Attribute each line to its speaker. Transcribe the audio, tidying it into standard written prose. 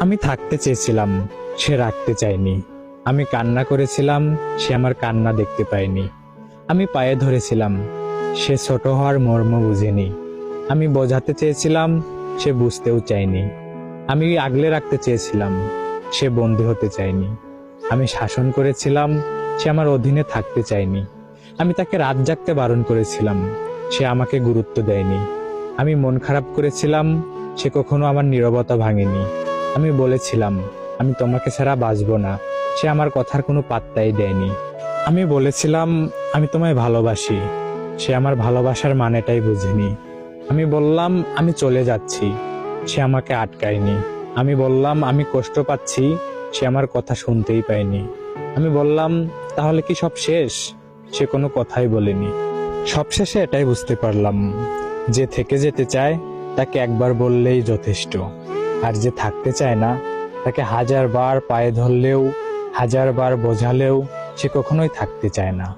Speaker 1: আমি থাকতে চেয়েছিলাম, সে রাখতে চায়নি। আমি কান্না করেছিলাম, সে আমার কান্না দেখতে পায়নি। আমি পায়ে ধরেছিলাম, সে ছোট হওয়ার মর্ম বুঝেনি। আমি বোঝাতে চেয়েছিলাম, সে বুঝতেও চায়নি। আমি আগলে রাখতে চেয়েছিলাম, সে বন্দী হতে চায়নি। আমি শাসন করেছিলাম, সে আমার অধীনে থাকতে চায়নি। আমি তাকে রাত জাগতে বারণ করেছিলাম, সে আমাকে গুরুত্ব দেয়নি। আমি মন খারাপ করেছিলাম, সে কখনো আমার নীরবতা ভাঙেনি। আমি বলেছিলাম, আমি তোমাকে ছাড়া বাঁচবো না, সে আমার কথার কোনো পাত্তাই দেয়নি। আমি বলেছিলাম, আমি তোমায় ভালোবাসি, সে আমার ভালোবাসার মানেটাই বুঝেনি। আমি বললাম, আমি চলে যাচ্ছি, সে আমাকে আটকায়নি। আমি বললাম, আমি কষ্ট পাচ্ছি, সে আমার কথা শুনতেই পায়নি। আমি বললাম, তাহলে কি সব শেষ? সে কোনো কথাই বলেনি। সবশেষে এটাই বুঝতে পারলাম, যে থেকে যেতে চায় তাকে একবার বললেই যথেষ্ট, আর যে থাকতে চায় না তাকে 1000 বার পায়ে ধরলেও, 1000 বার বোঝালেও সে কখনোই থাকতে চায় না।